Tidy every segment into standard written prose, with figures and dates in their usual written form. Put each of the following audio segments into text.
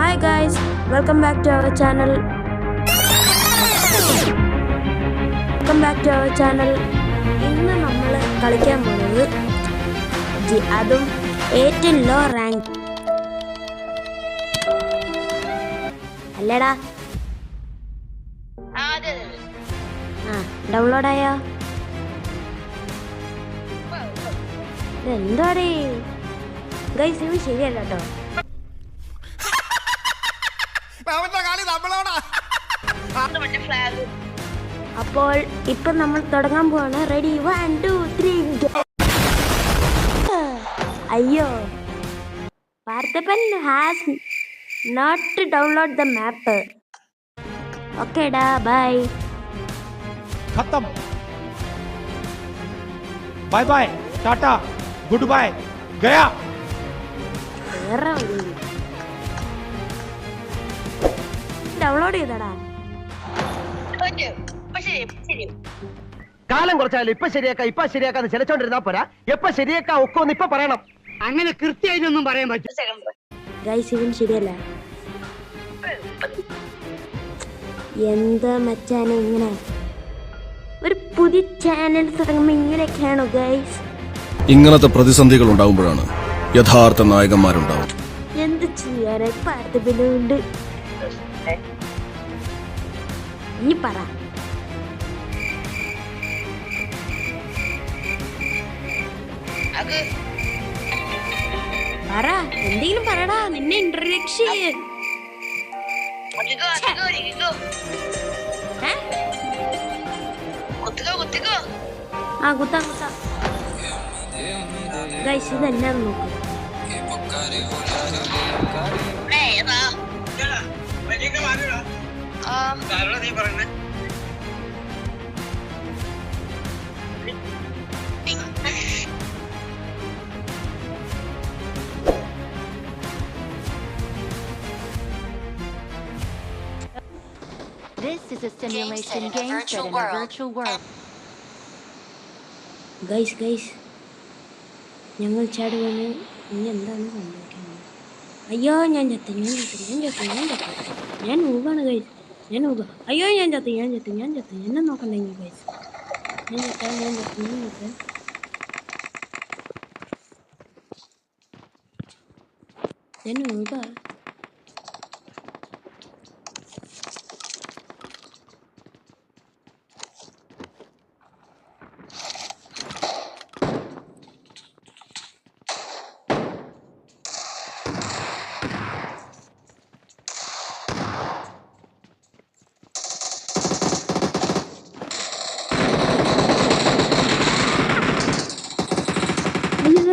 Hi guys, welcome back to our channel. ഇന്ന് നമ്മൾ കളിക്കാൻ പോകുന്നത് അതും ഏറ്റവും ലോ റാങ്ക് അല്ലേടാ. ഡൗൺലോഡ് ആയോ? എന്താടേ ഗൈസ്, ഇത് ശരിയല്ല കേട്ടോ. അപ്പോൾ ഇപ്പൊ നമ്മൾ തുടങ്ങാൻ പോവാണ്. റെഡി, 1 2 3. അയ്യോ, Parthappan has not download the map. ഓക്കേടാ, ബൈ. खत्म, bye bye, tata, good bye, गया. ഡൗൺലോഡ് ചെയ്തടാ. കാലം കുറച്ചാലും ഇപ്പൊ ശരിയാക്കാന്ന് ചിലച്ചോണ്ടിരുന്നാ പോരാ. എപ്പൊ ശരിയാക്കാ ഒക്കെ ഒന്ന് ഇപ്പൊ പറയണം. അങ്ങനെ കൃത്യമായിട്ടൊന്നും പറയാൻ പറ്റും. ഗൈസ്, ഇവൻ ശരിയല്ല. എന്താ മച്ചാനെ ഇങ്ങനെ ഒരു പുതിയ ചാനൽ തുടങ്ങുമ്പോ ഇങ്ങനെയൊക്കെയാണോ ഗൈസ്? ഇങ്ങനത്തെ പ്രതിസന്ധികൾ ഉണ്ടാകുമ്പോഴാണ് യഥാർത്ഥ നായകന്മാരുണ്ടാവും. എന്ത് ചെയ്യാനാ, പാർത്ഥപ്പിനുണ്ട്. ഇനി പറ. പറ, എന്തെങ്കിലും പറടാ. നിന്നെ ഇൻട്രൊഡക്ഷൻ കുത്താം. ഗൈസ്, ഇത് എന്നാന്ന് നോക്കാം. This is a simulation game set in a virtual world. Guys, ഞങ്ങൾ ചാടുവാണ്. ഇനി എന്താണ് സംഭവിക്കുന്നത്? അയ്യോ, ഞാൻ ചത്ത്. ഞാൻ ഊകാണ് ഗൈസ്, ഞാൻ ഊക. അയ്യോ, ഞാൻ ചത്ത്. എന്നെ നോക്കണ്ടേ ഗൈസ്? ഞാൻ ചത്ത. ഞാൻ ഊക.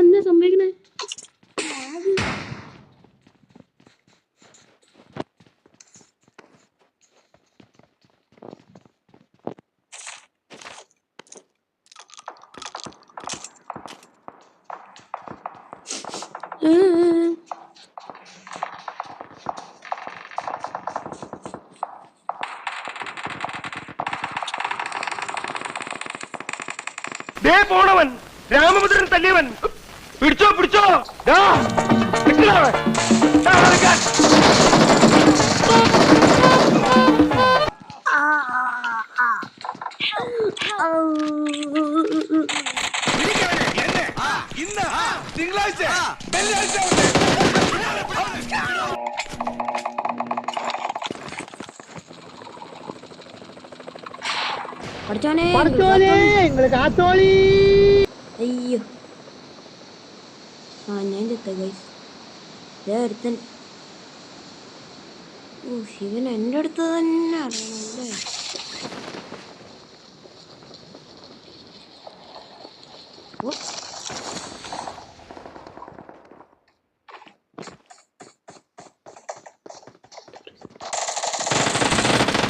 എന്താ സംഭവിക്കണേ? പോണവൻ രാമഭദ്രൻ തല്ലിയവൻ. പിടിച്ചോ. അയ്യോ, ഞാൻ ചത്ത ഗൈസ്. ഒരുത്തൻ. ശിവൻ എൻ്റെ അടുത്ത് തന്നെ അറിയണല്ലേ.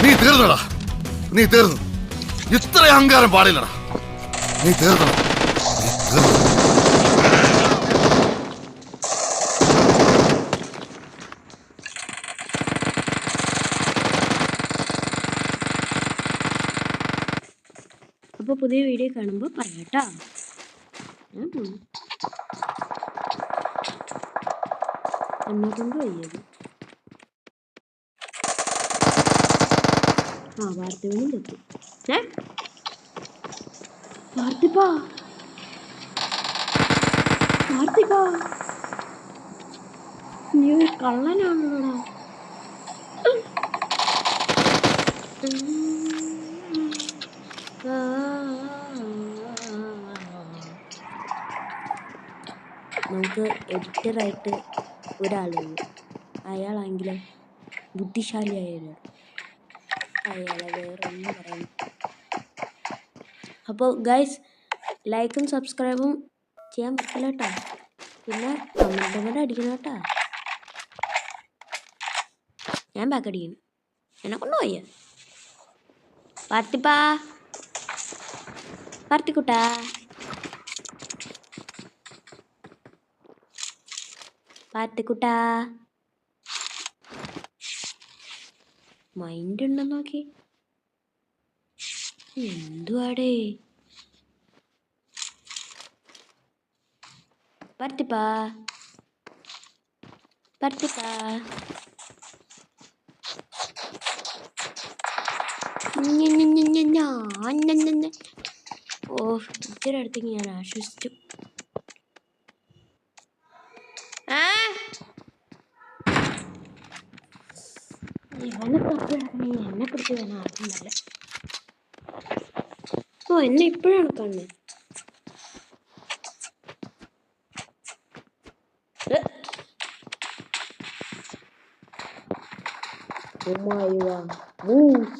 നീ തീർന്നു. ഇത്ര അഹങ്കാരം പാടില്ലടാ. നീ തീർന്നു. അപ്പോൾ പുതിയ വീഡിയോ കാണുമ്പോൾ പറയാട്ടോ. എന്നെ കൊണ്ട് വയ്യത്. ആ പാർത്ഥിവനും ചത്തു. പാർത്ഥിപ്പാ കാർത്തിക, നീ ഒരു കള്ളനാണല്ലോടാ. നമുക്ക് എഡിറ്ററായിട്ട് ഒരാളുണ്ട്. അയാളാണെങ്കിലും ബുദ്ധിശാലിയായ ഒരാൾ. അയാളെ വേറെ ഒന്നും പറയാൻ. അപ്പോൾ ഗൈസ്, ലൈക്കും സബ്സ്ക്രൈബും ചെയ്യാൻ പറ്റില്ല കേട്ടോ. പിന്നെ കമൻറ്റും കൂടെ അടിക്കണം കേട്ടോ. ഞാൻ ബാക്ക് അടിക്കണം, എന്നെ കൊണ്ടുപോയ പാർത്തിപ്പാ, പാർത്തിക്കുട്ടാ. പാർത്തിക്കുട്ടാ മൈൻഡ് ഉണ്ടെന്ന് നോക്കി. എന്തുവാടേ പാർത്തിപ്പാ, പാർത്തിപ്പാ. ഓ ഇച്ചിരി അടുത്തേക്ക് ഞാൻ ആശ്വസിച്ചു. ഇവനെ തപ്പി കിടക്കണേ, എന്നെ പിടിച്ച് വേണം ആർക്കുമല്ല. ഓ എന്നെ ഇപ്പോഴാണ് കാണുന്നത്.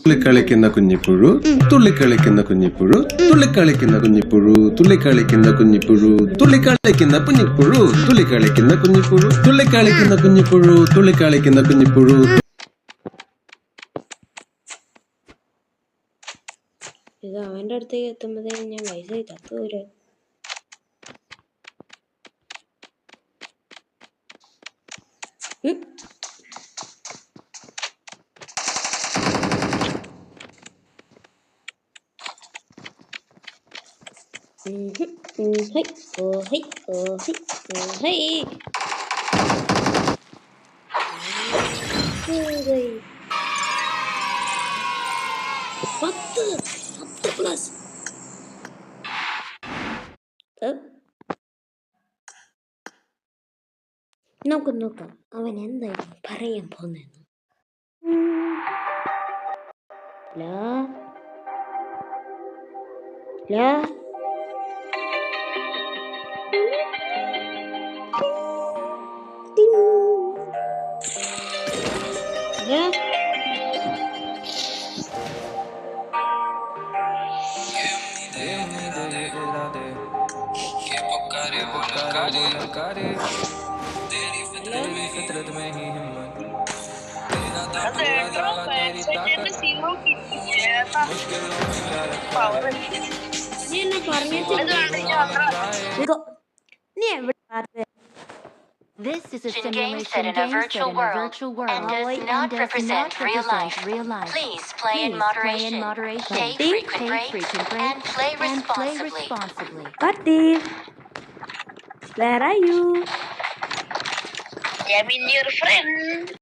തുള്ളിക്കളിക്കുന്ന കുഞ്ഞിപ്പുഴു, തുള്ളിക്കളിക്കുന്ന കുഞ്ഞിപ്പുഴു, തുള്ളിക്കളിക്കുന്ന കുഞ്ഞിപ്പുഴു, തുള്ളിക്കളിക്കുന്ന കുഞ്ഞിപ്പുഴു, തുള്ളിക്കളിക്കുന്ന കുഞ്ഞിപ്പുഴു, തുള്ളിക്കളിക്കുന്ന കുഞ്ഞിപ്പുഴു, തുള്ളിക്കളിക്കുന്ന കുഞ്ഞിപ്പുഴു, തുള്ളിക്കളിക്കുന്ന കുഞ്ഞിപ്പുഴു. ഇത് അവൻ്റെ അടുത്തേക്ക് എത്തുമ്പോഴത്തേക്കും ഞാൻ വയസ്സായി തത്തൂര്. പ്ലസ് നോക്കാം അവൻ എന്തായാലും പറയാൻ പോകുന്നെന്ന്. This is a simulation game set in a virtual world and does not represent real life. Please play in moderation. Take frequent breaks and play responsibly. Parthi, where are you? I'm your friend.